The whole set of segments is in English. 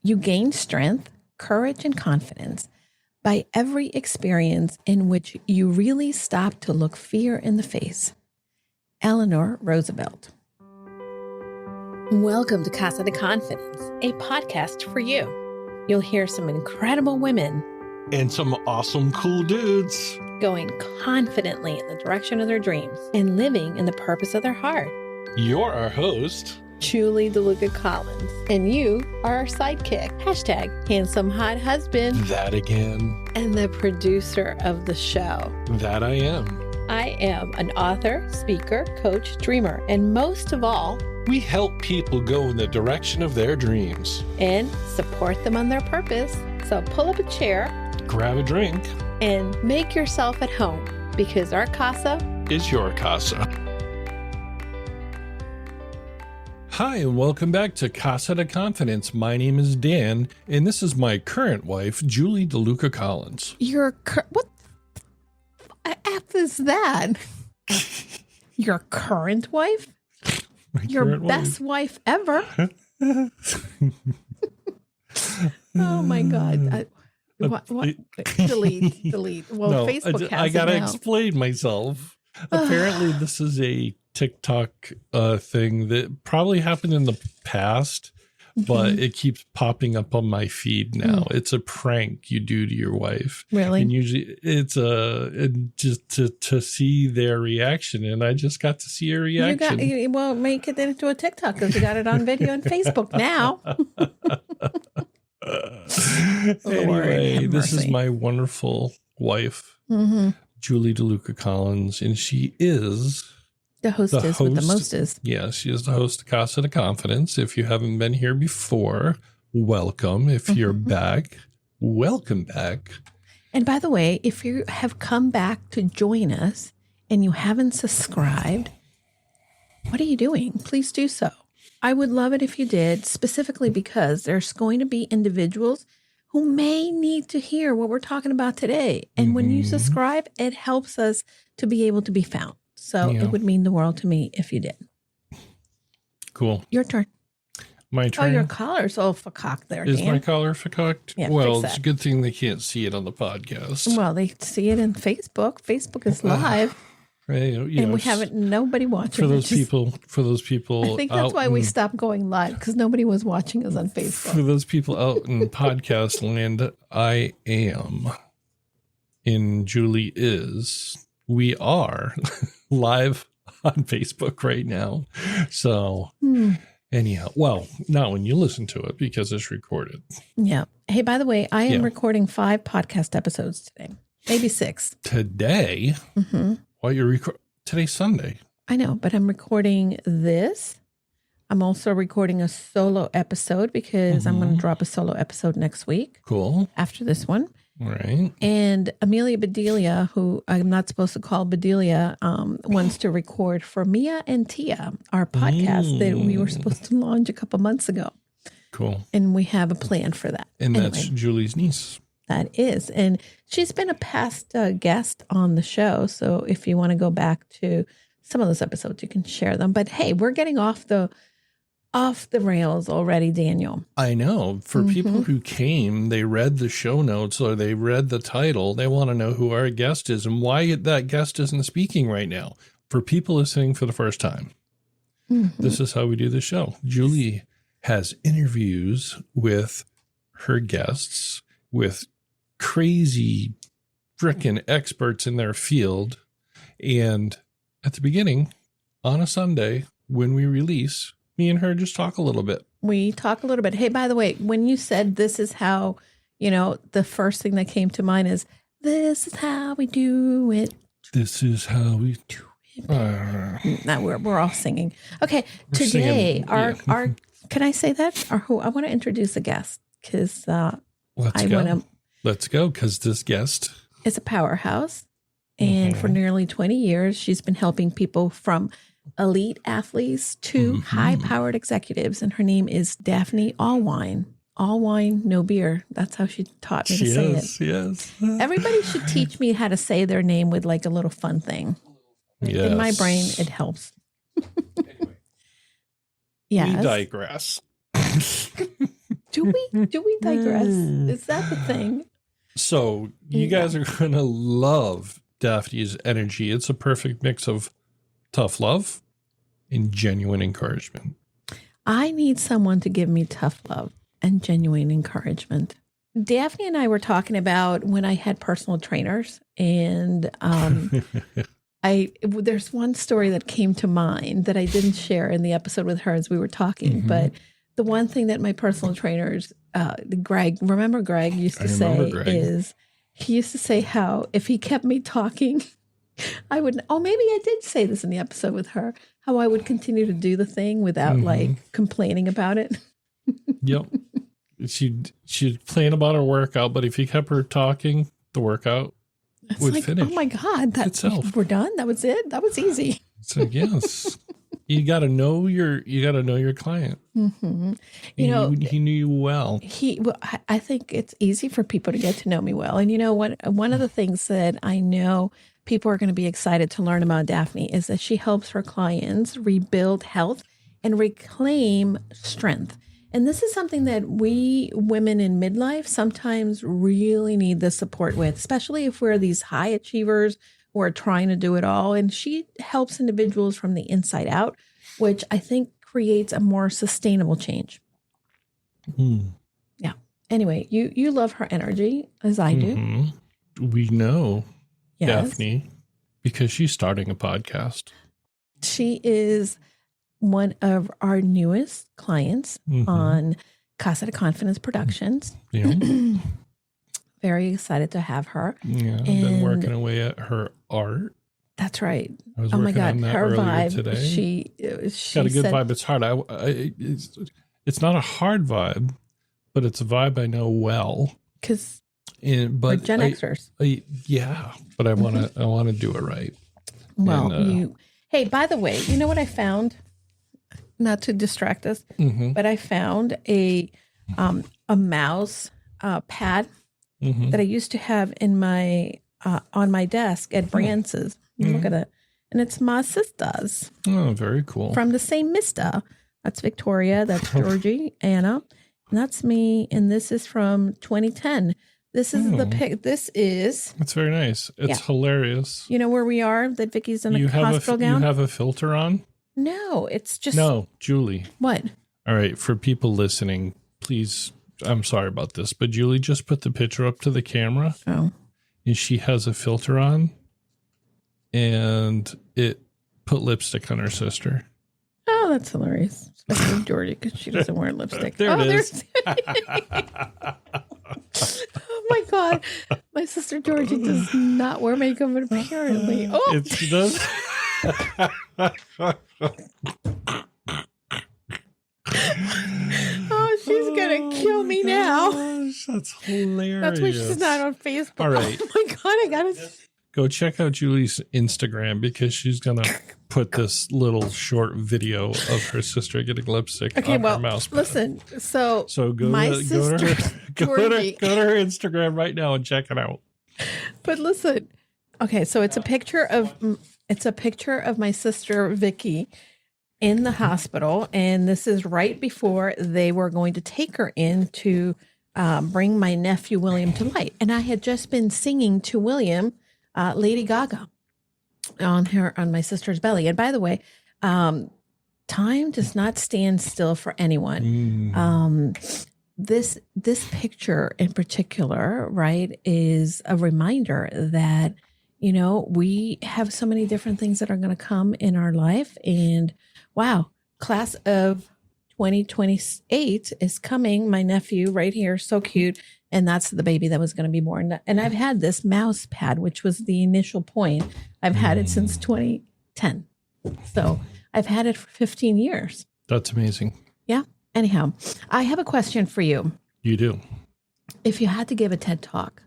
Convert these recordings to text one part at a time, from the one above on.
You gain strength, courage, and confidence by every experience in which you really stop to look fear in the face. Eleanor Roosevelt. Welcome to Casa de Confidence, a podcast for you. You'll hear some incredible women and some awesome, cool dudes going confidently in the direction of their dreams and living in the purpose of their heart. You're our host, Julie DeLucca-Collins, and you are our sidekick. # handsome hot husband. That again. And the producer of the show. That I am. I am an author, speaker, coach, dreamer, and most of all, we help people go in the direction of their dreams and support them on their purpose. So pull up a chair, grab a drink, and make yourself at home, because our casa is your casa. Hi, and welcome back to Casa de Confidence. My name is Dan, and this is my current wife, Julie DeLucca-Collins. What F is that? Your current wife? Your best wife ever? Oh my God. What? Delete. Well, no, Facebook has I gotta it now. Explain myself. Apparently, this is a TikTok thing that probably happened in the past, but it keeps popping up on my feed now. It's a prank you do to your wife. Really? And usually it's just to see their reaction. And I just got to see a reaction. Well, make it into a TikTok because you got it on video on Facebook now. Anyway, this is my wonderful wife, Julie DeLucca-Collins, and she is the hostess with the mostest. Yeah, she is the host of Casa de Confidence. If you haven't been here before, welcome. If you're back, welcome back. And by the way, if you have come back to join us and you haven't subscribed, what are you doing? Please do so. I would love it if you did, specifically because there's going to be individuals who may need to hear what we're talking about today. And when you subscribe, it helps us to be able to be found. So it would mean the world to me if you did. Cool. Your turn. My turn. Oh, your collar's all facocked there, Dan. Is my collar facocked? Yeah, well, it's a good thing they can't see it on the podcast. Well, they see it in Facebook. Facebook is live. And we haven't, nobody watching. For those people, I think that's why we stopped going live, because nobody was watching us on Facebook. For those people out in podcast land, I am, and Julie is, we are live on Facebook right now. So anyhow, well, not when you listen to it because it's recorded. Yeah. Hey, by the way, I am recording 5 podcast episodes today, maybe 6. Today? While you're today's Sunday. I know, but I'm recording this. I'm also recording a solo episode because I'm going to drop a solo episode next week. Cool. After this one. All right. And Amelia Bedelia, who I'm not supposed to call Bedelia, wants to record for Mia and Tia, our podcast that we were supposed to launch a couple months ago. Cool. And we have a plan for that. And that's Julie's niece. That is. And she's been a past guest on the show. So if you want to go back to some of those episodes, you can share them. But hey, we're getting off the rails already, Daniel. I know. For people who came, they read the show notes or they read the title. They want to know who our guest is and why that guest isn't speaking right now. For people listening for the first time, this is how we do the show. Julie has interviews with her guests, with crazy frickin' experts in their field. And at the beginning, on a Sunday, when we release, me and her just talk a little bit. We talk a little bit. Hey, by the way, when you said this is how, the first thing that came to mind is, this is how we do it. This is how we do it. Now we're all singing. Okay, today, our can I say that? I want to introduce a guest because Let's go, because this guest is a powerhouse. And for nearly 20 years, she's been helping people from elite athletes to high-powered executives. And her name is Daffney Allwein. Allwein, no beer. That's how she taught me to say it. Yes. Everybody should teach me how to say their name with like a little fun thing. Yes. In my brain, it helps. Anyway, we digress. Do we digress? Is that the thing? So you guys are going to love Daphne's energy. It's a perfect mix of tough love and genuine encouragement. I need someone to give me tough love and genuine encouragement. Daphne and I were talking about when I had personal trainers, and there's one story that came to mind that I didn't share in the episode with her as we were talking, but the one thing that my personal trainers, Greg used to say is, he used to say how if he kept me talking, I would, maybe I did say this in the episode with her, how I would continue to do the thing without like complaining about it. Yep. She'd plan about her workout, but if you kept her talking, the workout would finish. Oh my God, itself. We're done. That was it. That was easy. So yes, you got to know your client. Mm-hmm. He knew you well. I think it's easy for people to get to know me well. And you know what? One of the things that I know people are going to be excited to learn about Daphne is that she helps her clients rebuild health and reclaim strength. And this is something that we women in midlife sometimes really need the support with, especially if we're these high achievers who are trying to do it all. And she helps individuals from the inside out, which I think creates a more sustainable change. Yeah. Anyway, you love her energy as I do. We know Yes. Daphne because she's starting a podcast. She is one of our newest clients on Casa de Confidence Productions. Yeah. Very excited to have her. Yeah, I've been working away at her art. That's right. I was oh my working God, on that her earlier vibe. today. She got a good vibe. It's hard. It's not a hard vibe, but it's a vibe I know well. Because we're Gen Xers. Yeah, but I want to do it right. Well, hey, by the way, you know what I found? Not to distract us, but I found a mouse pad that I used to have in my on my desk at Brance's. Look at it, and it's my sister's. Oh, very cool. From the same Mister. That's Victoria. That's Georgie, Anna, and that's me. And this is from 2010. This is the pic. This is. It's very nice. It's hilarious. You know where we are? That Vicky's in a hospital gown. You have a filter on? No, it's just. No, Julie. What? All right. For people listening, please, I'm sorry about this, but Julie just put the picture up to the camera. Oh. And she has a filter on. And it put lipstick on her sister. Oh, that's hilarious. Especially Georgie, because she doesn't wear lipstick. There it is. Oh my God. My sister Georgie does not wear makeup, apparently. Oh, she does. Oh, she's going to kill me now. Gosh, that's hilarious. That's why she's not on Facebook. All right. Oh my God, I got to. Go check out Julie's Instagram because she's going to put this little short video of her sister getting lipstick on her mouse pad. Listen, so go to her Instagram right now and check it out. But listen, okay, so it's a picture of my sister Vicky in the hospital, and this is right before they were going to take her in to bring my nephew William to light, and I had just been singing to William. Lady Gaga on my sister's belly. And by the way, time does not stand still for anyone. This picture in particular, right, is a reminder that, you know, we have so many different things that are going to come in our life. And wow, class of 2028 is coming. My nephew right here, so cute. And that's the baby that was going to be born. And I've had this mouse pad, which was the initial point. I've had it since 2010. So I've had it for 15 years. That's amazing. Yeah. Anyhow, I have a question for you. You do. If you had to give a TED Talk,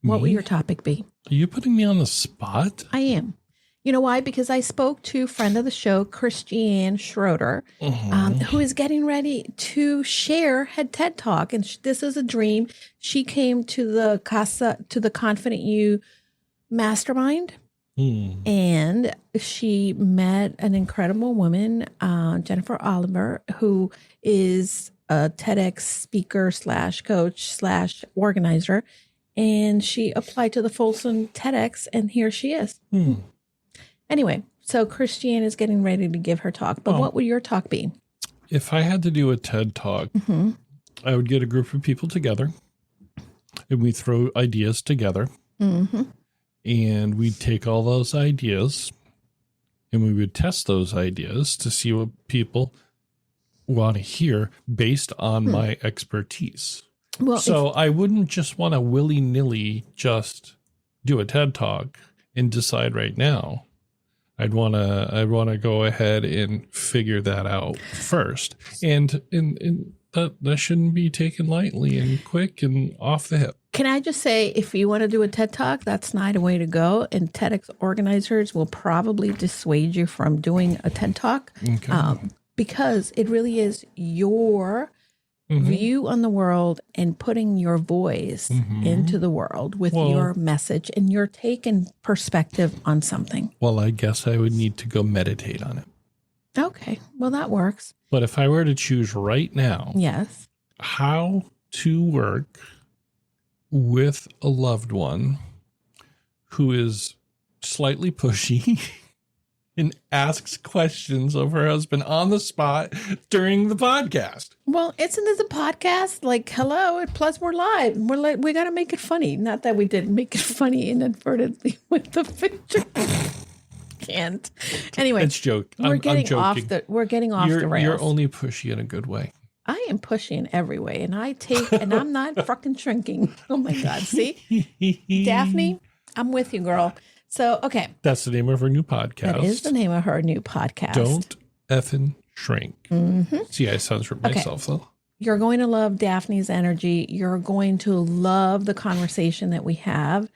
what would your topic be? Are you putting me on the spot? I am. You know why? Because I spoke to friend of the show, Christiane Schroeder, who is getting ready to share her TED Talk. And this is a dream. She came to the Confident You Mastermind. And she met an incredible woman, Jennifer Oliver, who is a TEDx speaker / coach / organizer. And she applied to the Folsom TEDx, and here she is. Anyway, so Christiane is getting ready to give her talk. But what would your talk be? If I had to do a TED Talk, I would get a group of people together, and we throw ideas together. And we'd take all those ideas, and we would test those ideas to see what people want to hear based on my expertise. Well, so I wouldn't just want to willy-nilly just do a TED Talk and decide right now. I'd want to go ahead and figure that out first. And that shouldn't be taken lightly and quick and off the hip. Can I just say, if you want to do a TED Talk, that's not a way to go. And TEDx organizers will probably dissuade you from doing a TED Talk because it really is your view on the world and putting your voice into the world with your message and your take and perspective on something. Well, I guess I would need to go meditate on it. Okay. Well, that works. But if I were to choose right now, yes, how to work with a loved one who is slightly pushy and asks questions of her husband on the spot during the podcast. Well, isn't this a podcast? Like, hello, plus we're live. We got to make it funny. Not that we didn't make it funny inadvertently with the picture. Can't. Anyway, it's joke. I'm joking. We're getting off the rails. You're only pushy in a good way. I am pushy in every way, and I'm not fucking shrinking. Oh my God. See? Daphne, I'm with you, girl. So, okay. That's the name of her new podcast. That is the name of her new podcast. Don't effing shrink. See, I censored myself, though. You're going to love Daphne's energy. You're going to love the conversation that we have.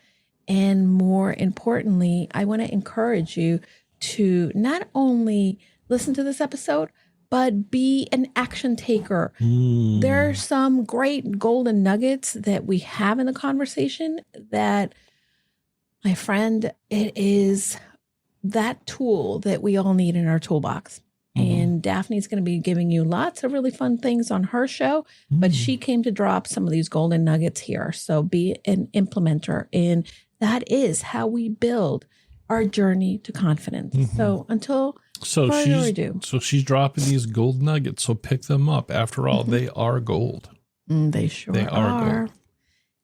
And more importantly, I want to encourage you to not only listen to this episode, but be an action taker. There are some great golden nuggets that we have in the conversation that, my friend, it is that tool that we all need in our toolbox. And Daphne's going to be giving you lots of really fun things on her show, but she came to drop some of these golden nuggets here. So be an implementer. And that is how we build our journey to confidence. So until further ado. So she's dropping these gold nuggets. So pick them up. After all, they are gold. They sure are. Gold.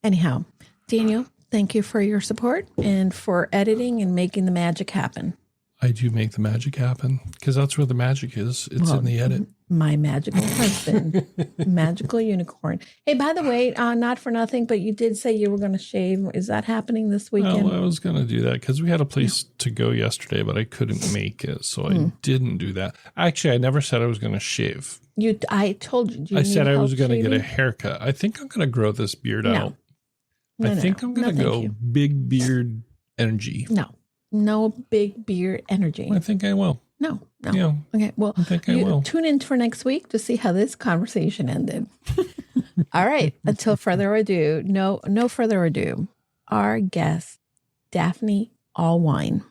Anyhow, Daniel, thank you for your support and for editing and making the magic happen. I do make the magic happen because that's where the magic is. It's in the edit. My magical husband, magical unicorn. Hey, by the way, not for nothing, but you did say you were going to shave. Is that happening this weekend? Well, I was going to do that because we had a place to go yesterday, but I couldn't make it. So I didn't do that. Actually, I never said I was going to shave. I told you. I said I was going to get a haircut. I think I'm going to grow this beard out. I think I'm going to go big beard energy. No big beard energy. I think I will. No. Yeah. Okay. Well, I think I will. Tune in for next week to see how this conversation ended. All right. Until further ado, no further ado. Our guest, Daffney Allwein.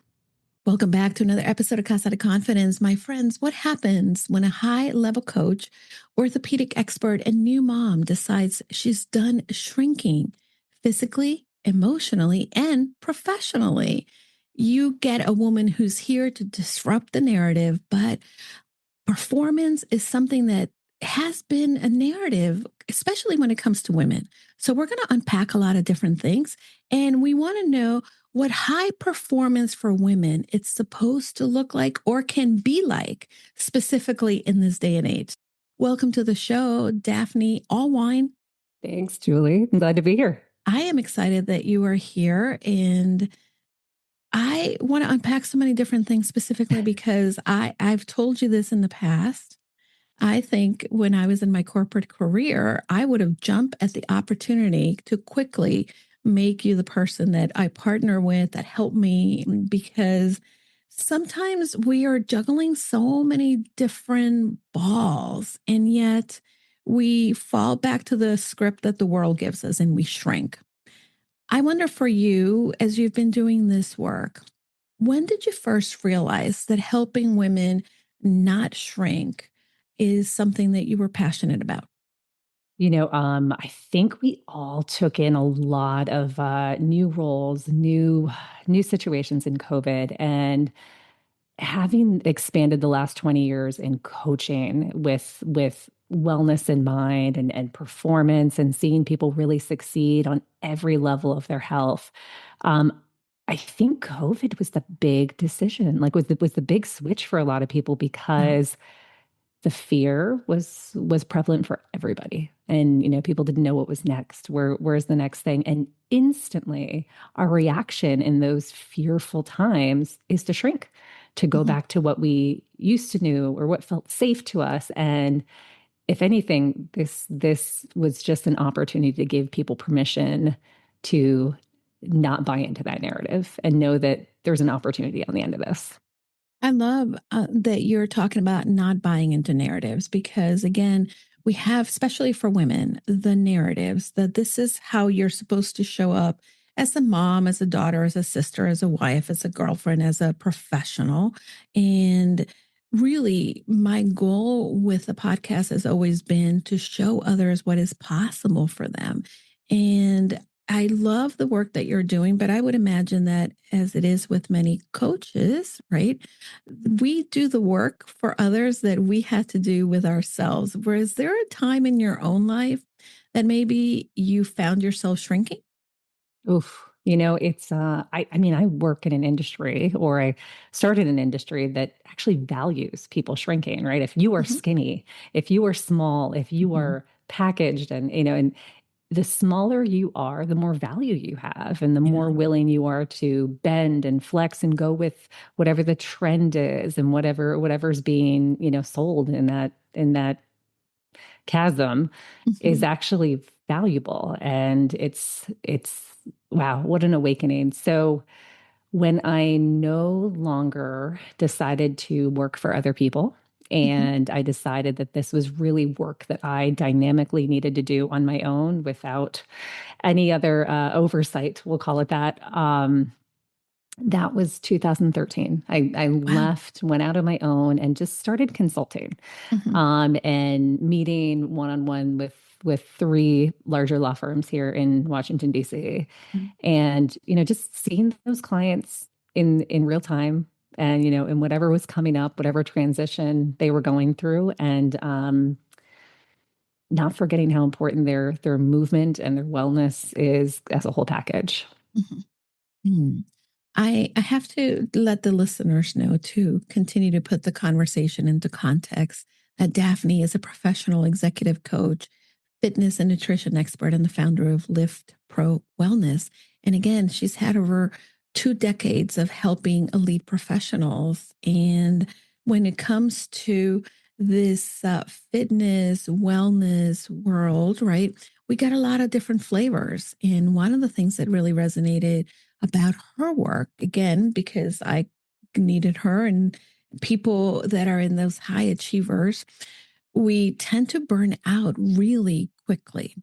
Welcome back to another episode of Casa de Confidence. My friends, what happens when a high-level coach, orthopedic expert, and new mom decides she's done shrinking physically, emotionally, and professionally? You get a woman who's here to disrupt the narrative, but performance is something that has been a narrative, especially when it comes to women. So we're going to unpack a lot of different things, and we want to know what high performance for women it's supposed to look like or can be like, specifically in this day and age. Welcome to the show, Daffney Allwein. Thanks, Julie. I'm glad to be here. I am excited that you are here, and I want to unpack so many different things specifically because I've told you this in the past. I think when I was in my corporate career, I would have jumped at the opportunity to quickly make you the person that I partner with that help me, because sometimes we are juggling so many different balls, and yet we fall back to the script that the world gives us and we shrink. I wonder for you, as you've been doing this work, when did you first realize that helping women not shrink is something that you were passionate about? I think we all took in a lot of new roles, new situations in COVID, and having expanded the last 20 years in coaching with wellness in mind and performance and seeing people really succeed on every level of their health. Um, I think COVID was the big decision, like was the big switch for a lot of people Wow. because the fear was prevalent for everybody, and people didn't know what was next. Where's the next thing? And instantly our reaction in those fearful times is to shrink, to go Mhm. back to what we used to know or what felt safe to us. And if anything, this was just an opportunity to give people permission to not buy into that narrative and know that there's an opportunity on the end of this. I love that you're talking about not buying into narratives because, again, we have, especially for women, the narratives that this is how you're supposed to show up as a mom, as a daughter, as a sister, as a wife, as a girlfriend, as a professional. And really, my goal with the podcast has always been to show others what is possible for them. And I love the work that you're doing, but I would imagine that as it is with many coaches, right? We do the work for others that we had to do with ourselves. Was there a time in your own life that maybe you found yourself shrinking? Oof. It's I mean, I work in an industry, or I started an industry that actually values people shrinking, right? If you are Mhm, skinny, if you are small, if you mhm. are packaged, and the smaller you are, the more value you have and the more Yeah. willing you are to bend and flex and go with whatever the trend is and whatever's being, sold in that chasm is Mhm, actually valuable. And it's wow, what an awakening. So when I no longer decided to work for other people, mhm, and I decided that this was really work that I dynamically needed to do on my own without any other oversight, we'll call it that. That was 2013. I wow. left, went out on my own, and just started consulting, Mhm, and meeting one on one with three larger law firms here in Washington D.C. mhm, And just seeing those clients in real time, and in whatever was coming up, whatever transition they were going through, and not forgetting how important their movement and their wellness is as a whole package. mhm, mm. I have to let the listeners know to continue to put the conversation into context that Daphne is a professional executive coach, fitness and nutrition expert, and the founder of Lift Pro Wellness. And again, she's had over 2 decades of helping elite professionals. And when it comes to this fitness, wellness world, right, we got a lot of different flavors. And one of the things that really resonated about her work, again, because I needed her and people that are in those high achievers, we tend to burn out really quickly.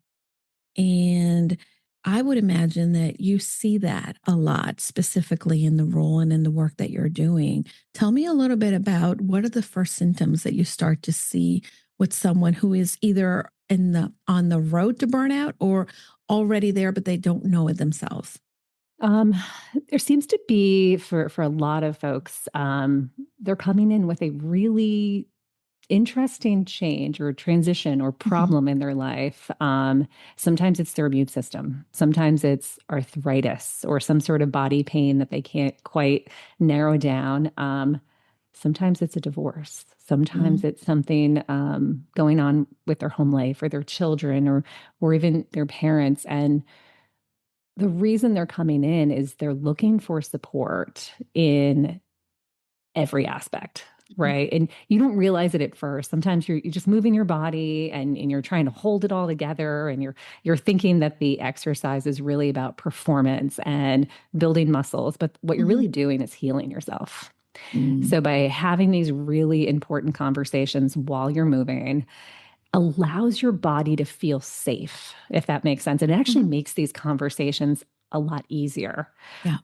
And I would imagine that you see that a lot, specifically in the role and in the work that you're doing. Tell me a little bit about what are the first symptoms that you start to see with someone who is either in the on the road to burnout or already there, but they don't know it themselves. Um, there seems to be for a lot of folks, they're coming in with a really interesting change or transition or Mhm, problem in their life. Sometimes it's their immune system. Sometimes it's arthritis or some sort of body pain that they can't quite narrow down. Sometimes it's a divorce. Sometimes mhm, it's something going on with their home life or their children or even their parents. And the reason they're coming in is they're looking for support in every aspect, mhm, right? And you don't realize it at first. Sometimes you're just moving your body and you're trying to hold it all together, and you're thinking that the exercise is really about performance and building muscles, but what you're mhm, really doing is healing yourself. mm, So by having these really important conversations while you're moving allows your body to feel safe, if that makes sense. And it actually mhm, makes these conversations a lot easier. Yeah.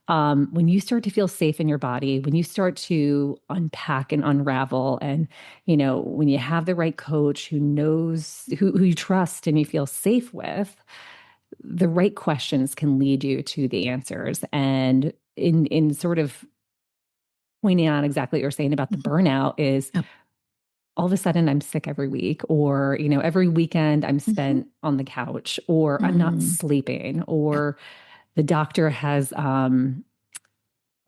When you start to feel safe in your body, when you start to unpack and unravel, and when you have the right coach who knows who you trust and you feel safe with, the right questions can lead you to the answers. And in sort of pointing out exactly what you're saying about the burnout is Yep. all of a sudden I'm sick every week, or, every weekend I'm Mhm. spent on the couch, or I'm not Mm. sleeping, Yeah. or the doctor has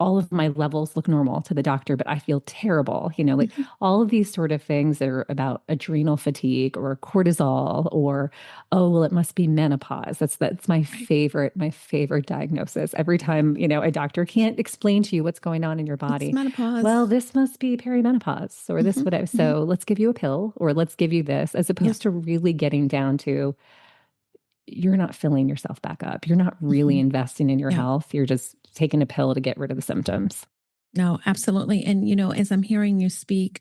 all of my levels look normal to the doctor, but I feel terrible. Like Mhm. all of these sort of things that are about adrenal fatigue or cortisol, or, oh, well, it must be menopause. That's Right. my favorite diagnosis. Every time, a doctor can't explain to you what's going on in your It's body. Well, menopause. this must be perimenopause, or this, Mhm. whatever. Mhm. So let's give you a pill, or let's give you this, as Yeah. opposed to really getting down to, you're not filling yourself back up. You're not really Mhm. investing in your Yeah. health. You're just taking a pill to get rid of the symptoms. No, absolutely. And, as I'm hearing you speak,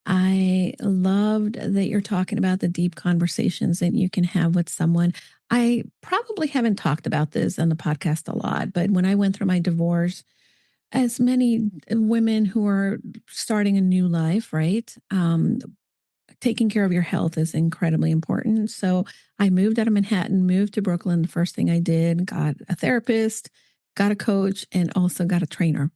I loved that you're talking about the deep conversations that you can have with someone. I probably haven't talked about this on the podcast a lot, but when I went through my divorce, as many women who are starting a new life, right? Taking care of your health is incredibly important. So I moved out of Manhattan, moved to Brooklyn. The first thing I did, got a therapist, got a coach, and also got a trainer.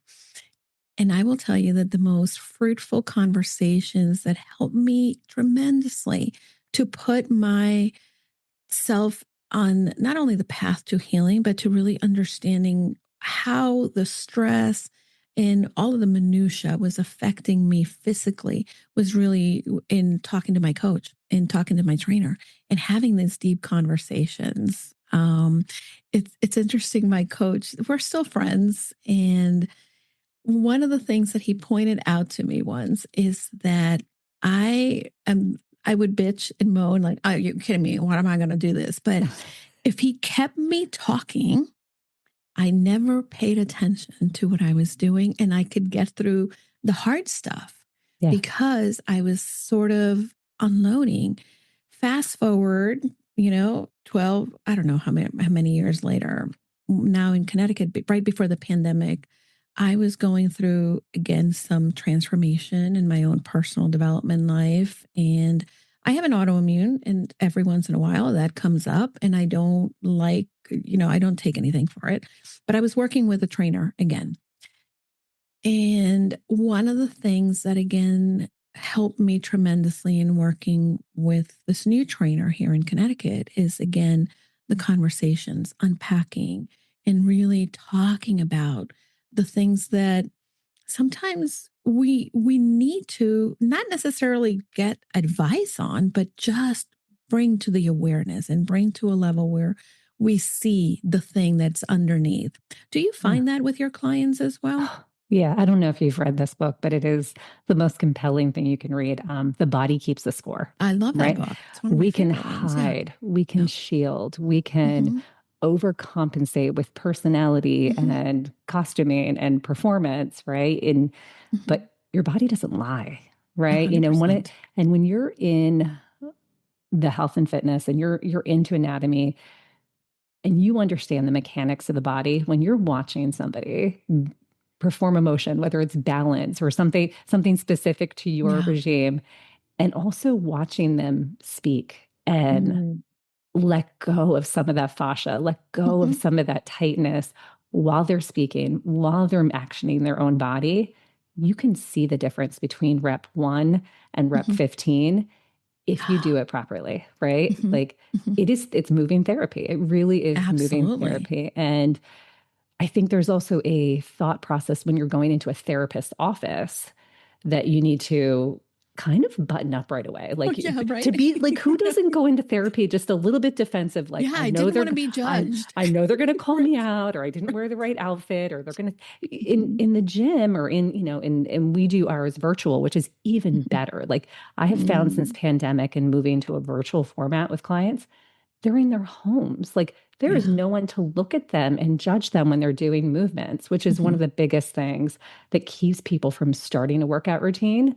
And I will tell you that the most fruitful conversations that helped me tremendously to put myself on not only the path to healing, but to really understanding how the stress and all of the minutia was affecting me physically was really in talking to my coach and talking to my trainer and having these deep conversations. It's interesting. My coach, we're still friends, and one of the things that he pointed out to me once is that I would bitch and moan like, "Oh, you're kidding me. What am I going to do this?" But if he kept me talking, I never paid attention to what I was doing, and I could get through the hard stuff Yeah. because I was sort of unloading. Fast forward, 12, I don't know how many years later, now in Connecticut, right before the pandemic, I was going through again some transformation in my own personal development life. And I have an autoimmune, and every once in a while that comes up, and I don't like, I don't take anything for it. But I was working with a trainer again. And one of the things that, again, helped me tremendously in working with this new trainer here in Connecticut is, again, the conversations, unpacking, and really talking about the things that sometimes we need to not necessarily get advice on, but just bring to the awareness and bring to a level where we see the thing that's underneath. Do you Yeah. find that with your clients as well? Yeah, I don't know if you've read this book, but it is the most compelling thing you can read. The Body Keeps the Score, I love that right? book. It's one of my We can favorite ones. Yeah. hide, we can Yeah. shield, we can Hmm. overcompensate with personality Hmm. and costuming and performance, right? Hmm. But your body doesn't lie, right? 100%. And when you're in the health and fitness and you're into anatomy, and you understand the mechanics of the body, when you're watching somebody perform a motion, whether it's balance or something specific to your Yeah. regime, and also watching them speak and Mm. let go of some of that fascia, let go of Hmm. some of that tightness while they're speaking, while they're actioning their own body, you can see the difference between rep 1 and rep Hmm. 15 if you do it properly, right? Hmm. Like Hmm. it's moving therapy. It really is moving Absolutely. therapy. And I think there's also a thought process when you're going into a therapist's office that you need to kind of button up right away. Oh, Like yeah, right. to be like, who doesn't go into therapy just a little bit defensive? Like, Yeah, I didn't want to be I, judged. I know they're going to call me Right. out, or I didn't Right. wear the right outfit, or they're going to Mhm. in the gym, or and we do ours virtual, which is even Mhm. better. Like I have found since Mm. pandemic and moving to a virtual format with clients, they're in their homes. Like there is Yeah. no one to look at them and judge them when they're doing movements, which is one of Mhm. the biggest things that keeps people from starting a workout routine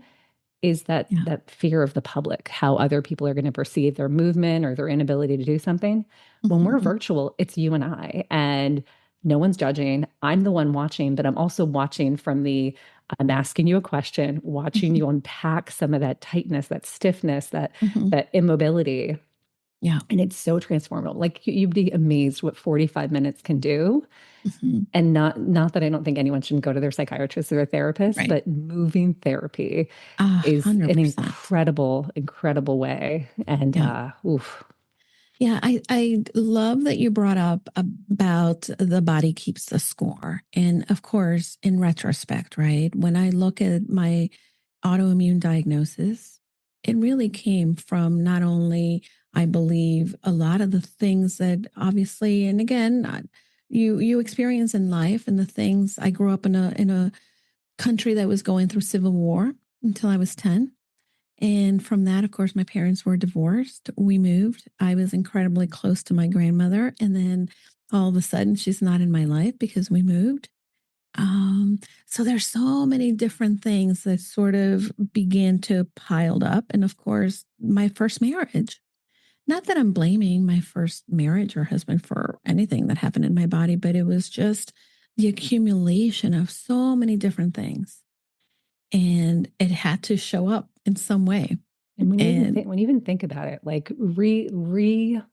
is Yeah. that fear of the public, how other people are going to perceive their movement or their inability to do something. When we're Mhm. virtual, it's you and I. And No one's judging. I'm the one watching, but I'm also watching from the, I'm asking you a question, watching Mhm. you unpack some of that tightness, that stiffness, Mhm. that immobility. Yeah. And it's so transformative. Like you'd be amazed what 45 minutes can do. Mhm. And not that I don't think anyone should go to their psychiatrist or their therapist, Right. but moving therapy is an 100%. incredible way. And Yeah. oof. Yeah, I love that you brought up about the body keeps the score. And of course, in retrospect, right? When I look at my autoimmune diagnosis, it really came from not only, I believe, a lot of the things that obviously, and again, you experience in life, and the things I grew up in a country that was going through civil war until I was 10. And from that, of course, my parents were divorced. We moved. I was incredibly close to my grandmother. And then all of a sudden, she's not in my life because we moved. So there's so many different things that sort of began to piled up. And of course, my first marriage. Not that I'm blaming my first marriage or husband for anything that happened in my body, but it was just the accumulation of so many different things. And it had to show up in some way. And And when you even think about it, like revisiting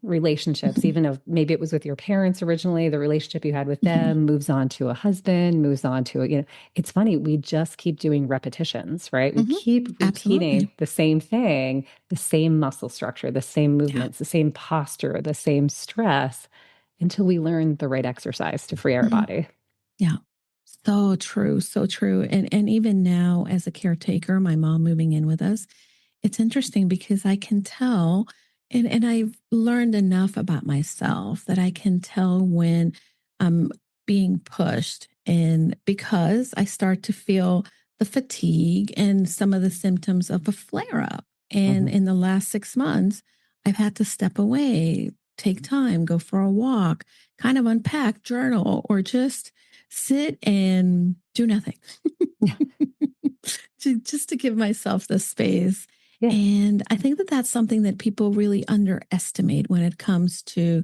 relationships, mhm, even if maybe it was with your parents originally, the relationship you had with mhm, them moves on to a husband, moves on to a, it's funny, we just keep doing repetitions, right? We mhm, keep repeating absolutely. the same thing, the same muscle structure, the same Yeah. movements, the same posture, the same stress until we learn the right exercise to free our Mhm, body. yeah. So true. So true. And even now, as a caretaker, my mom moving in with us, it's interesting because I can tell, and I've learned enough about myself that I can tell when I'm being pushed. And because I start to feel the fatigue and some of the symptoms of a flare up. And Mhm. in the last 6 months, I've had to step away, take time, go for a walk, kind of unpack, journal, or just sit and do nothing. Yeah. Just to give myself the space. Yeah. And I think that that's something that people really underestimate when it comes to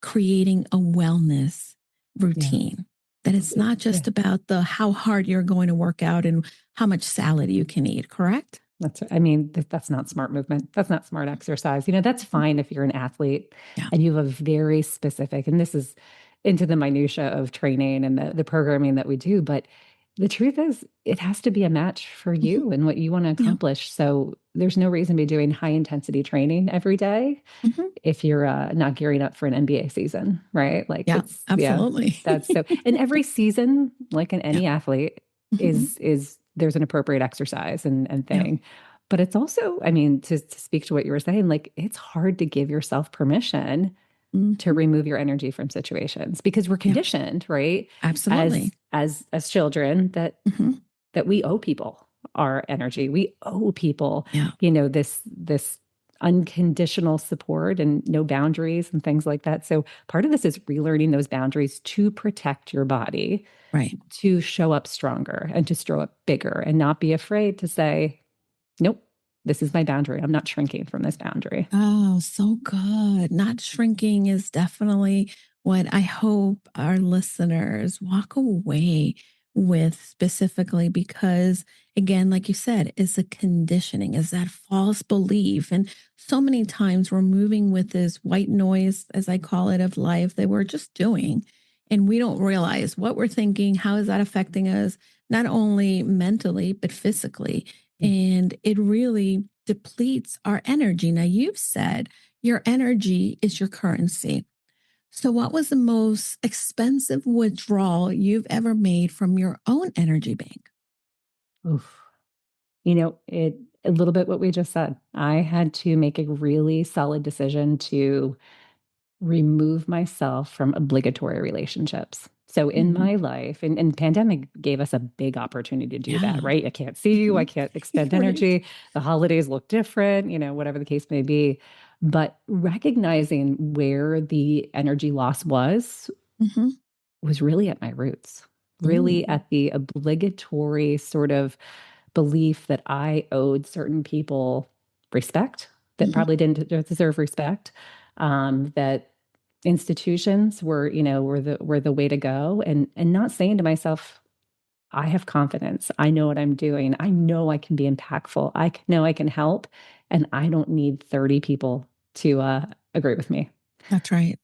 creating a wellness Yeah. routine. That it's not Yeah. just about the how hard you're going to work out and how much salad you can eat, correct? I mean, that's not smart movement. That's not smart exercise. That's fine if you're an athlete Yeah. and you have a very specific, and this is into the minutia of training and the programming that we do. But the truth is, it has to be a match for Mhm. you and what you want to Yeah. accomplish. So there's no reason to be doing high intensity training every day Mhm. if you're not gearing up for an NBA season, right? Like Yeah. yeah, Absolutely. that's so, and every season, like in Yeah. any athlete, Mhm. is there's an appropriate exercise and Yeah. thing. But it's also, I mean, to speak to what you were saying, like it's hard to give yourself permission to Mhm. remove your energy from situations because we're Yeah. conditioned, right? Absolutely. As children Mhm. that we owe people our energy. We owe people, Yeah. this unconditional support and no boundaries and things like that. So part of this is relearning those boundaries to protect your body, Right. to show up stronger and to show up bigger and not be afraid to say, nope, this is my boundary. I'm not shrinking from this boundary. Oh, so good. Not shrinking is definitely what I hope our listeners walk away with specifically because, again, like you said, is a conditioning, is that false belief. And so many times we're moving with this white noise, as I call it, of life that we're just doing. And we don't realize what we're thinking, how is that affecting us, not only mentally, but physically. And it really depletes our energy. Now, you've said your energy is your currency. So, what was the most expensive withdrawal you've ever made from your own energy bank? Oof. It a little bit what we just said. I had to make a really solid decision to remove myself from obligatory relationships. So in Mhm. my life, and pandemic gave us a big opportunity to do that, Yeah. right? I can't see you, I Mhm. can't expend Right. energy. The holidays look different, whatever the case may be. But recognizing where the energy loss Mhm. was really at my roots, really Ooh. at the obligatory sort of belief that I owed certain people respect that Mhm. probably didn't deserve respect, that institutions were, were the way to go, and not saying to myself, I have confidence. I know what I'm doing. I know I can be impactful. Know I can help, and I don't need 30 people to agree with me. That's right.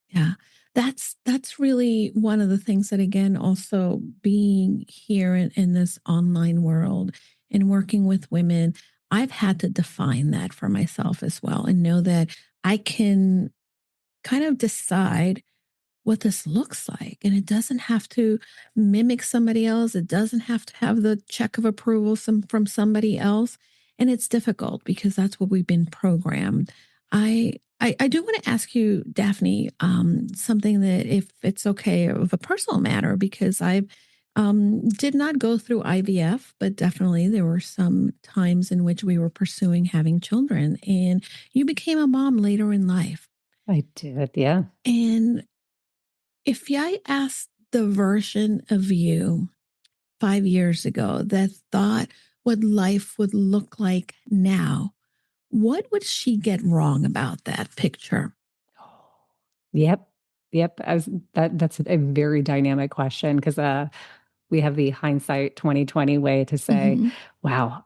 Yeah. That's really one of the things that, again, also being here in this online world and working with women, I've had to define that for myself as well, and know that I can kind of decide what this looks like. And it doesn't have to mimic somebody else. It doesn't have to have the check of approval from somebody else. And it's difficult because that's what we've been programmed. I do want to ask you, Daffney, something that, if it's okay, of a personal matter, because I did not go through IVF, but definitely there were some times in which we were pursuing having children, and you became a mom later in life. I did, yeah. And if I asked the version of you 5 years ago that thought what life would look like now, what would she get wrong about that picture? Yep. Yep. That's a very dynamic question, because we have the hindsight 2020 way to say, Mm-hmm. wow,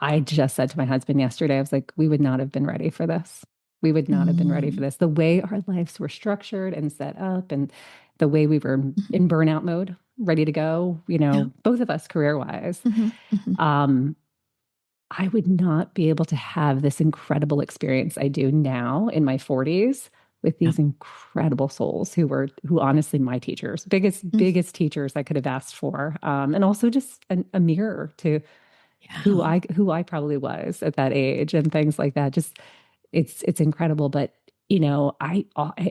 I just said to my husband yesterday, I was like, we would not have been ready for this. We would not have been ready for this. The way our lives were structured and set up, and the way we were Mm-hmm. in burnout mode, ready to go, Yeah. both of us career wise. Mm-hmm. Mm-hmm. I would not be able to have this incredible experience I do now in my 40s with Yeah. these incredible souls who honestly, my teachers, biggest teachers I could have asked for. And also just a mirror to Yeah. who I probably was at that age, and things like that. Just it's incredible. But I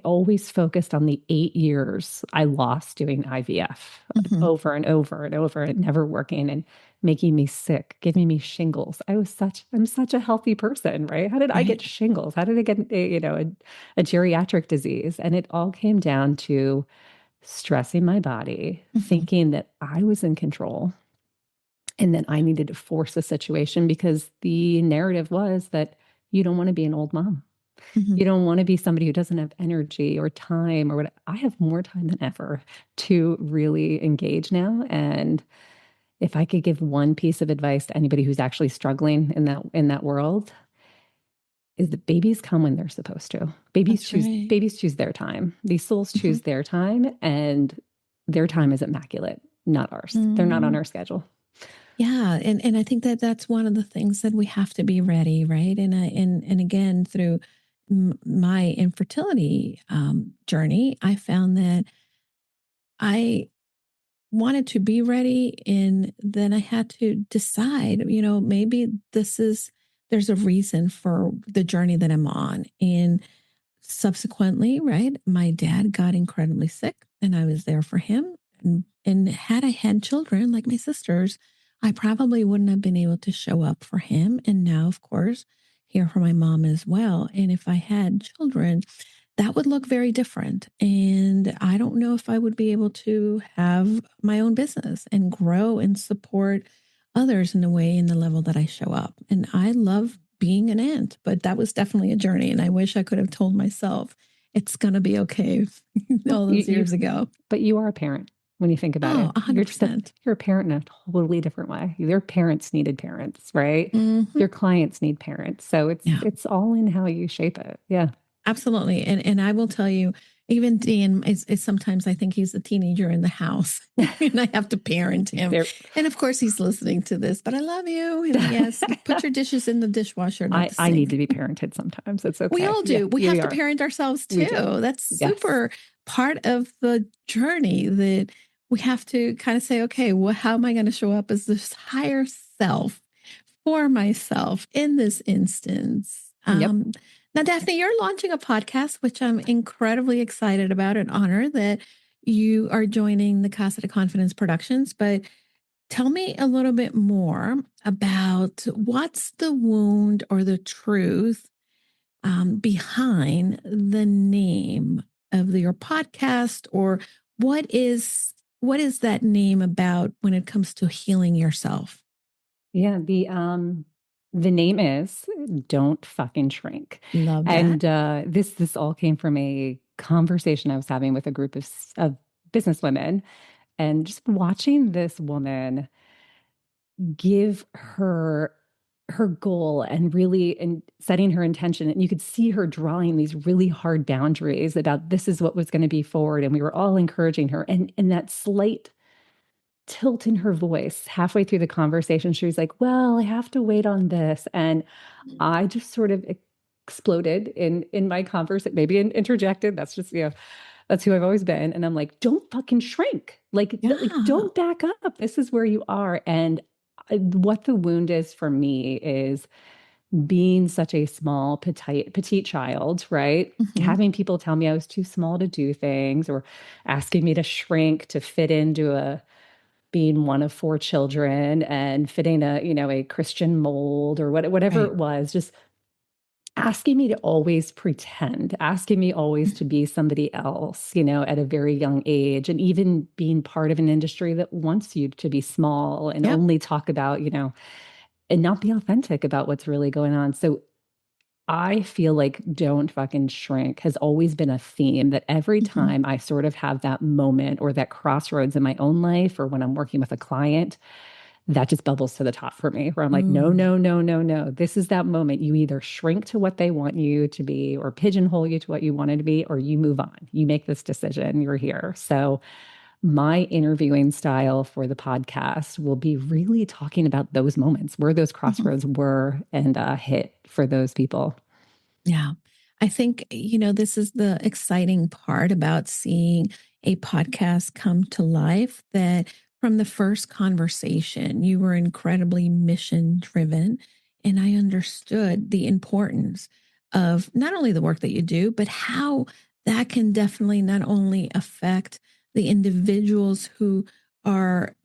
always focused on the 8 years I lost doing IVF, Mm-hmm. over and over and over, and never working, and making me sick, giving me shingles. I'm such a healthy person, right? How did I get Right. shingles? How did I get a geriatric disease? And it all came down to stressing my body, Mm-hmm. thinking that I was in control, and then I needed to force a situation, because the narrative was that you don't want to be an old mom. Mm-hmm. You don't want to be somebody who doesn't have energy or time or what. I have more time than ever to really engage now. And if I could give one piece of advice to anybody who's actually struggling in that world, is that babies come when they're supposed to. That's right. Babies choose their time. These souls Mm-hmm. choose their time, and their time is immaculate, not ours. They're not on Mm. our schedule. Yeah, and I think that that's one of the things that we have to be ready, right? And again, through my infertility journey, I found that I wanted to be ready, and then I had to decide, maybe there's a reason for the journey that I'm on. And subsequently, right, my dad got incredibly sick, and I was there for him. And had I had children like my sisters, I probably wouldn't have been able to show up for him. And now, of course, here for my mom as well. And if I had children, that would look very different. And I don't know if I would be able to have my own business and grow and support others in the way, in the level that I show up. And I love being an aunt, but that was definitely a journey. And I wish I could have told myself it's going to be okay all those years ago. But you are a parent when you think about Oh, it. 100%. You're a parent in a totally different way. Your parents needed parents, right? Mm-hmm. Your clients need parents. So Yeah. it's all in how you shape it. Yeah. Absolutely. And I will tell you, even Dean is sometimes, I think he's a teenager in the house and I have to parent him. There, And of course he's listening to this, but I love you. And yes, put your dishes in the dishwasher, not the I need sink. to be parented sometimes. It's okay. We all do. Yeah, We have to parent ourselves We too. do. That's Yes. super part of the journey, that we have to kind of say, okay, well, how am I going to show up as this higher self for myself in this instance? Yep. Now, Daphne, you're launching a podcast, which I'm incredibly excited about and honored that you are joining the Casa de Confidence Productions. But tell me a little bit more about what's the wound or the truth behind the name of your podcast, or what is that name about when it comes to healing yourself? Yeah. The name is Don't Fucking Shrink. Love And that. this all came from a conversation I was having with a group of business women, and just watching this woman give her goal and really and setting her intention, and you could see her drawing these really hard boundaries about this is what was going to be forward, and we were all encouraging her, and that slight tilt in her voice halfway through the conversation, she was like, well, I have to wait on this, and I just sort of exploded in my conversation, maybe interjected. That's just, that's who I've always been. And I'm like, don't fucking shrink. Like, Yeah. don't back up. This is where you are. And what the wound is for me is being such a small, petite child, right? Hmm. Having people tell me I was too small to do things, or asking me to shrink to fit into being one of four children and fitting a Christian mold, or whatever Right. it was, just asking me to always pretend, asking me always to be somebody else, at a very young age, and even being part of an industry that wants you to be small and Yep. only talk about, and not be authentic about what's really going on. So I feel like don't fucking shrink has always been a theme that every Hmm. time I sort of have that moment or that crossroads in my own life, or when I'm working with a client, that just bubbles to the top for me, where I'm like, no, Mm. no, no, no, no. This is that moment. You either shrink to what they want you to be, or pigeonhole you to what you wanted to be, or you move on. You make this decision. You're here. So my interviewing style for the podcast will be really talking about those moments where those Mhm. crossroads were and hit for those people. Yeah. I think, this is the exciting part about seeing a podcast come to life, that from the first conversation, you were incredibly mission driven. And I understood the importance of not only the work that you do, but how that can definitely not only affect the individuals who are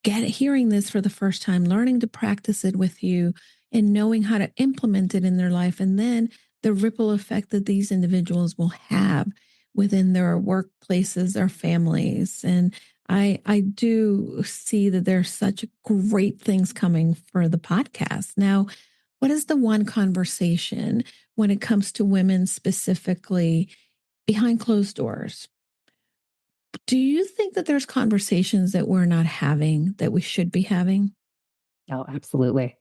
hearing this for the first time, learning to practice it with you and knowing how to implement it in their life. And then the ripple effect that these individuals will have within their workplaces, their families. And I do see that there's such great things coming for the podcast. Now, what is the one conversation when it comes to women specifically behind closed doors? Do you think that there's conversations that we're not having that we should be having? Oh, absolutely.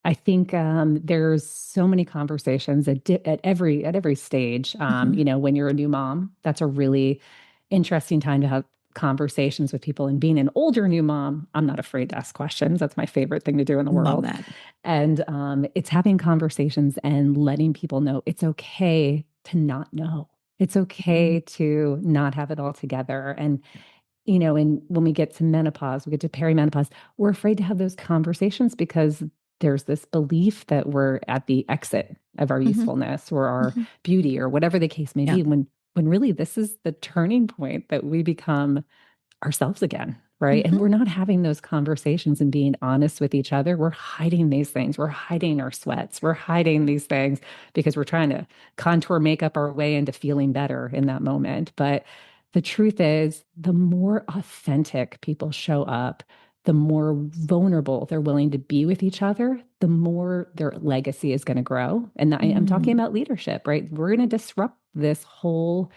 I think there's so many conversations at every stage. Mhm. When you're a new mom, that's a really interesting time to have conversations with people. And being an older new mom, I'm not afraid to ask questions. That's my favorite thing to do in the Love world. that. And it's having conversations and letting people know it's okay to not know. It's Mhm. okay to not have it all together. And and when we get to menopause, we get to perimenopause, we're afraid to have those conversations because there's this belief that we're at the exit of our Mhm. usefulness or our Mhm. beauty or whatever the case may Yeah. be, when really this is the turning point that we become ourselves again, right? And Mhm. we're not having those conversations and being honest with each other. We're hiding these things. We're hiding our sweats. We're hiding these things because we're trying to contour makeup our way into feeling better in that moment. But the truth is, the more authentic people show up, the more vulnerable they're willing to be with each other, the more their legacy is going to grow. And I'm talking Mm. about leadership, right? We're going to disrupt this whole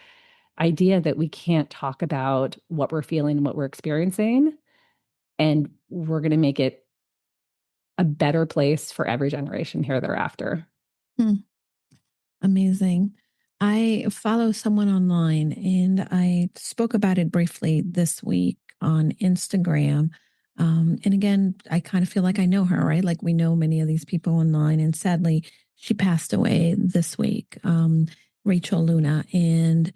idea that we can't talk about what we're feeling and what we're experiencing. And we're going to make it a better place for every generation here thereafter. Mm. Amazing. I follow someone online and I spoke about it briefly this week on Instagram. And again, I kind of feel like I know her, right? Like we know many of these people online. And sadly, she passed away this week, Rachel Luna. And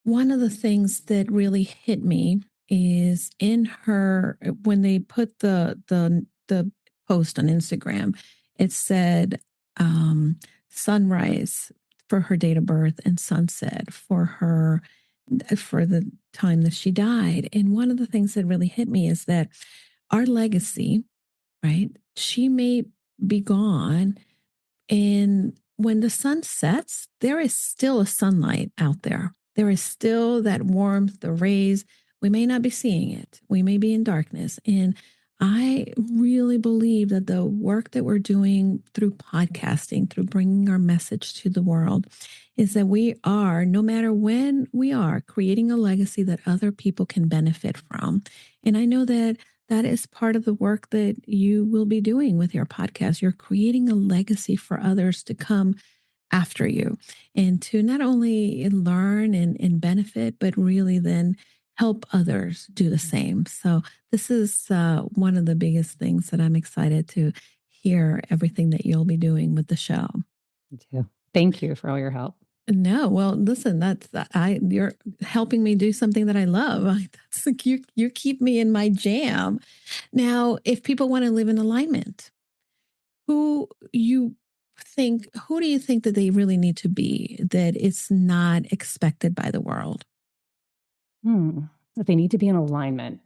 one of the things that really hit me is in her when they put the post on Instagram, it said sunrise for her date of birth and sunset for the time that she died. And one of the things that really hit me is that our legacy, right? She may be gone, and when the sun sets, there is still a sunlight out there. There is still that warmth, the rays. We may not be seeing it. We may be in darkness. And I really believe that the work that we're doing through podcasting, through bringing our message to the world, is that we are, no matter when we are, creating a legacy that other people can benefit from. And I know that that is part of the work that you will be doing with your podcast. You're creating a legacy for others to come after you and to not only learn and benefit, but really then help others do the same. So this is one of the biggest things that I'm excited to hear everything that you'll be doing with the show. Me too. Thank you for all your help. No, well, listen, you're helping me do something that I love. That's like you keep me in my jam. Now, if people want to live in alignment, who do you think that they really need to be, that it's not expected by the world? If they need to be in alignment.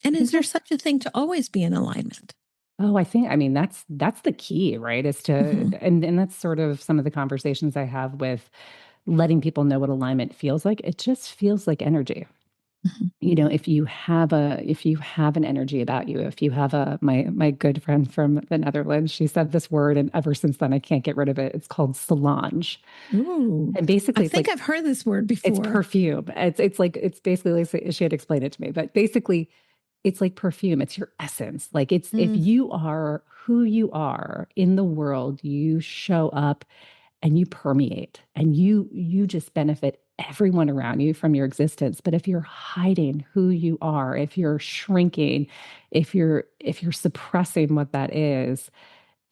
And is there such a thing to always be in alignment? Oh, I mean, that's the key, right? Is to, and that's sort of some of the conversations I have with letting people know what alignment feels like. It just feels like energy. You know, if you have an energy about you, if you have my good friend from the Netherlands, she said this word, and ever since then I can't get rid of it. It's called solange. Ooh. And basically I think I've heard this word before. It's perfume. It's basically like she had explained it to me, but basically it's like perfume. It's your essence. Like if you are who you are in the world, you show up and you permeate and you just benefit everyone around you from your existence. But if you're hiding who you are, if you're shrinking, if you're suppressing what that is,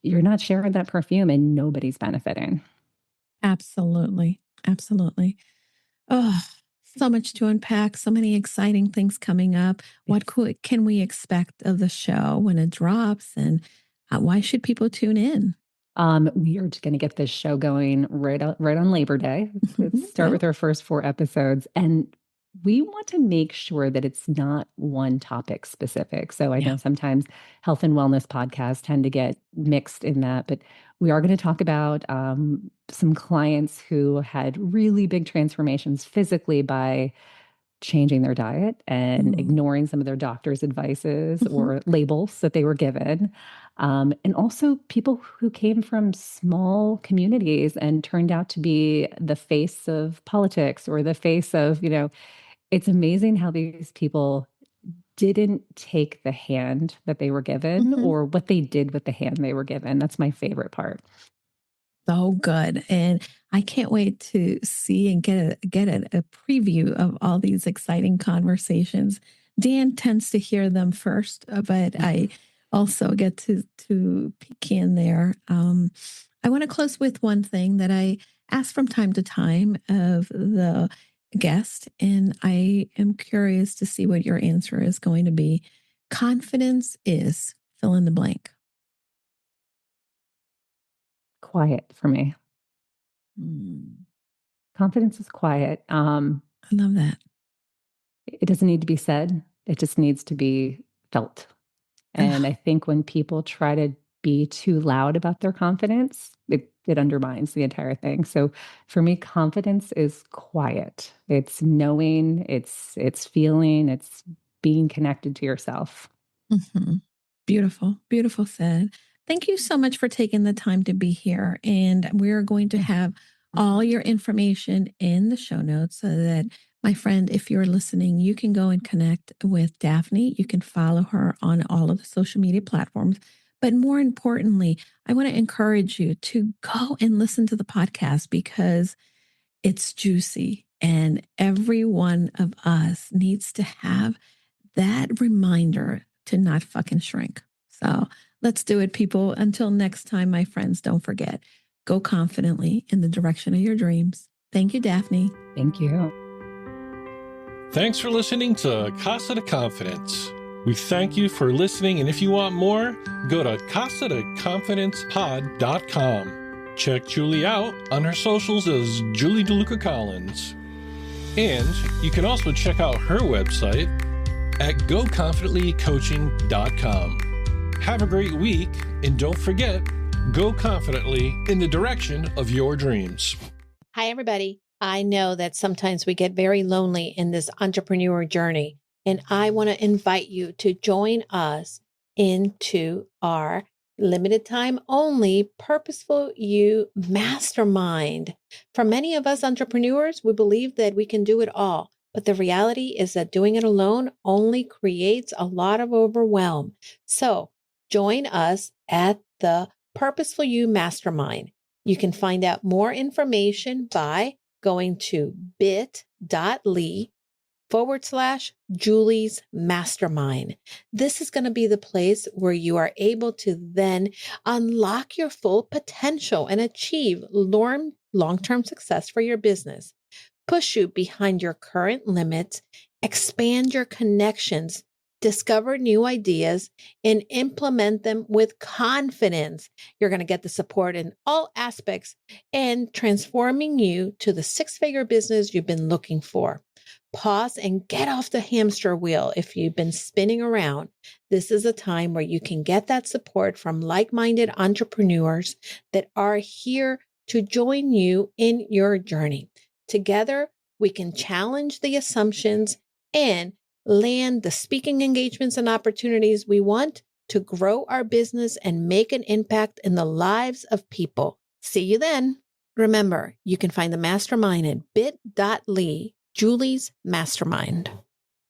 you're not sharing that perfume and nobody's benefiting. Absolutely. Absolutely. Oh, so much to unpack, so many exciting things coming up. What can we expect of the show when it drops, and why should people tune in? We are going to get this show going right on Labor Day. Let's start with our first 4 episodes. And we want to make sure that it's not one topic specific. So I know sometimes health and wellness podcasts tend to get mixed in that, but we are going to talk about some clients who had really big transformations physically by changing their diet and ignoring some of their doctor's advices or labels that they were given. And also people who came from small communities and turned out to be the face of politics or the face of, it's amazing how these people didn't take the hand that they were given or what they did with the hand they were given. That's my favorite part. So good. And I can't wait to see and get a preview of all these exciting conversations. Dan tends to hear them first, but I also get to peek in there. I want to close with one thing that I ask from time to time of the guest, and I am curious to see what your answer is going to be. Confidence is fill in the blank. Quiet for me. Confidence is quiet. I love that. It doesn't need to be said. It just needs to be felt. And I think when people try to be too loud about their confidence, it undermines the entire thing. So for me, confidence is quiet. It's knowing, it's feeling, it's being connected to yourself. Beautiful, beautiful said. Thank you so much for taking the time to be here. And we're going to have all your information in the show notes so that, my friend, if you're listening, you can go and connect with Daffney. You can follow her on all of the social media platforms. But more importantly, I want to encourage you to go and listen to the podcast because it's juicy. And every one of us needs to have that reminder to not fucking shrink. So let's do it, people. Until next time, my friends, don't forget, go confidently in the direction of your dreams. Thank you, Daffney. Thank you. Thanks for listening to Casa de Confidence. We thank you for listening, and if you want more, go to casadeconfidencepod.com. Check Julie out on her socials as Julie DeLucca-Collins. And you can also check out her website at goconfidentlycoaching.com. Have a great week, and don't forget, go confidently in the direction of your dreams. Hi, everybody. I know that sometimes we get very lonely in this entrepreneur journey. And I want to invite you to join us into our limited time only Purposeful You Mastermind. For many of us entrepreneurs, we believe that we can do it all. But the reality is that doing it alone only creates a lot of overwhelm. So join us at the Purposeful You Mastermind. You can find out more information by going to bit.ly/Julie's Mastermind. This is going to be the place where you are able to then unlock your full potential and achieve long-term success for your business. Push you behind your current limits, expand your connections, discover new ideas, and implement them with confidence. You're going to get the support in all aspects and transforming you to the six-figure business you've been looking for. Pause and get off the hamster wheel if you've been spinning around. This is a time where you can get that support from like-minded entrepreneurs that are here to join you in your journey. Together, we can challenge the assumptions and land the speaking engagements and opportunities we want to grow our business and make an impact in the lives of people. See you then. Remember, you can find the mastermind at bit.ly, Julie's Mastermind.